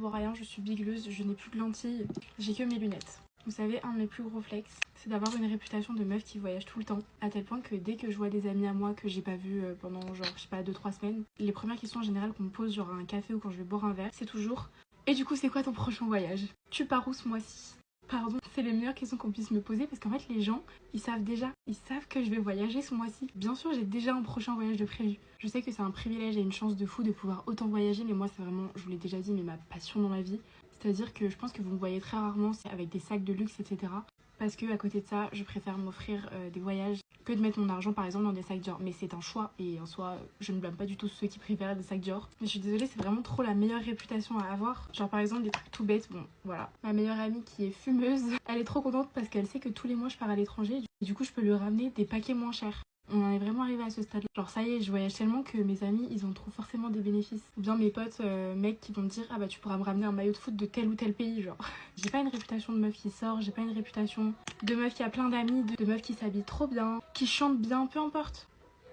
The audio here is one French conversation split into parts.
vois rien, je suis bigleuse, je n'ai plus de lentilles, j'ai que mes lunettes. Vous savez, un de mes plus gros flex, c'est d'avoir une réputation de meuf qui voyage tout le temps. À tel point que dès que je vois des amis à moi que j'ai pas vu pendant genre, je sais pas, 2-3 semaines, les premières questions en général qu'on me pose, genre à un café ou quand je vais boire un verre, c'est toujours: et du coup, c'est quoi ton prochain voyage? Tu pars où ce mois-ci? Pardon, c'est les meilleures questions qu'on puisse me poser parce qu'en fait, les gens, ils savent déjà, ils savent que je vais voyager ce mois-ci. Bien sûr, j'ai déjà un prochain voyage de prévu. Je sais que c'est un privilège et une chance de fou de pouvoir autant voyager, mais moi, c'est vraiment, je vous l'ai déjà dit, mais ma passion dans la vie. C'est-à-dire que je pense que vous me voyez très rarement avec des sacs de luxe, etc. Parce que à côté de ça, je préfère m'offrir des voyages que de mettre mon argent par exemple dans des sacs Dior. Mais c'est un choix et en soi, je ne blâme pas du tout ceux qui préfèrent des sacs Dior. Mais je suis désolée, c'est vraiment trop la meilleure réputation à avoir. Genre par exemple des trucs tout bêtes, bon voilà. Ma meilleure amie qui est fumeuse, elle est trop contente parce qu'elle sait que tous les mois je pars à l'étranger. Et du coup, je peux lui ramener des paquets moins chers. On en est vraiment arrivé à ce stade-là. Genre ça y est, je voyage tellement que mes amis, ils en trouvent forcément des bénéfices. Ou bien mes potes mecs qui vont me dire: ah bah tu pourras me ramener un maillot de foot de tel ou tel pays, genre. J'ai pas une réputation de meuf qui sort, j'ai pas une réputation de meuf qui a plein d'amis, de meuf qui s'habille trop bien, qui chante bien, peu importe.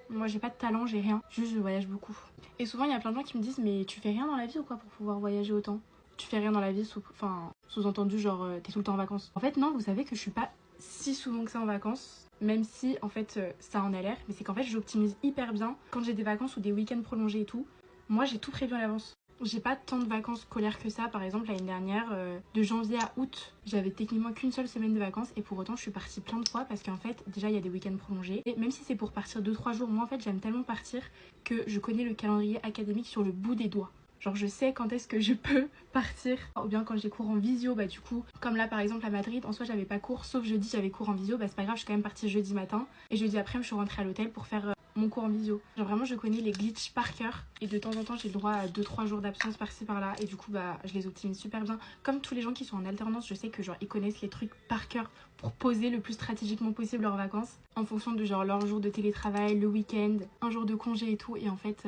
Moi j'ai pas de talent, j'ai rien, juste je voyage beaucoup. Et souvent il y a plein de gens qui me disent: mais tu fais rien dans la vie ou quoi pour pouvoir voyager autant? Tu fais rien dans la vie, sous-entendu genre t'es tout le temps en vacances. En fait non, vous savez que je suis pas si souvent que ça en vacances. Même si en fait ça en a l'air, mais c'est qu'en fait j'optimise hyper bien quand j'ai des vacances ou des week-ends prolongés et tout. Moi j'ai tout prévu à l'avance. J'ai pas tant de vacances scolaires que ça. Par exemple l'année dernière, de janvier à août, j'avais techniquement qu'une seule semaine de vacances et pour autant je suis partie plein de fois parce qu'en fait déjà il y a des week-ends prolongés. Et même si c'est pour partir 2-3 jours, moi en fait j'aime tellement partir que je connais le calendrier académique sur le bout des doigts. Genre je sais quand est-ce que je peux partir. Ou bien quand j'ai cours en visio, bah du coup, comme là par exemple à Madrid, en soi j'avais pas cours, sauf jeudi j'avais cours en visio, bah c'est pas grave, je suis quand même partie jeudi matin. Et jeudi après je suis rentrée à l'hôtel pour faire mon cours en visio. Genre vraiment je connais les glitches par cœur. Et de temps en temps j'ai le droit à 2-3 jours d'absence par-ci par-là. Et du coup bah je les optimise super bien. Comme tous les gens qui sont en alternance, je sais que genre ils connaissent les trucs par cœur pour poser le plus stratégiquement possible leurs vacances. En fonction de genre leur jour de télétravail, le week-end, un jour de congé et tout. Et en fait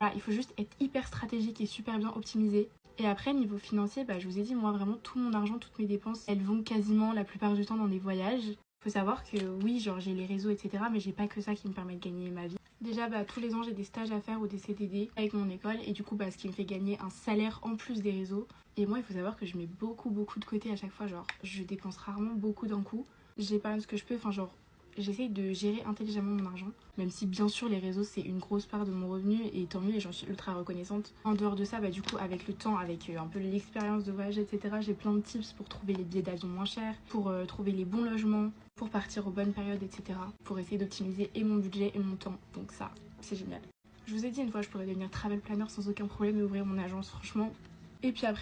voilà, il faut juste être hyper stratégique et super bien optimisé. Et après, niveau financier, bah, je vous ai dit, moi vraiment tout mon argent, toutes mes dépenses, elles vont quasiment la plupart du temps dans des voyages. Faut savoir que oui, genre j'ai les réseaux, etc. Mais j'ai pas que ça qui me permet de gagner ma vie. Déjà, bah, tous les ans, j'ai des stages à faire ou des CDD avec mon école. Et du coup, bah, ce qui me fait gagner un salaire en plus des réseaux. Et moi, il faut savoir que je mets beaucoup de côté à chaque fois. Genre, je dépense rarement beaucoup d'un coup. J'épargne ce que je peux. Enfin, genre, j'essaye de gérer intelligemment mon argent, même si bien sûr les réseaux c'est une grosse part de mon revenu et tant mieux et j'en suis ultra reconnaissante. En dehors de ça, bah du coup avec le temps, avec un peu l'expérience de voyage, etc., j'ai plein de tips pour trouver les billets d'avion moins chers, pour trouver les bons logements, pour partir aux bonnes périodes, etc., pour essayer d'optimiser et mon budget et mon temps. Donc ça, c'est génial. Je vous ai dit une fois je pourrais devenir travel planner sans aucun problème et ouvrir mon agence franchement. Et puis après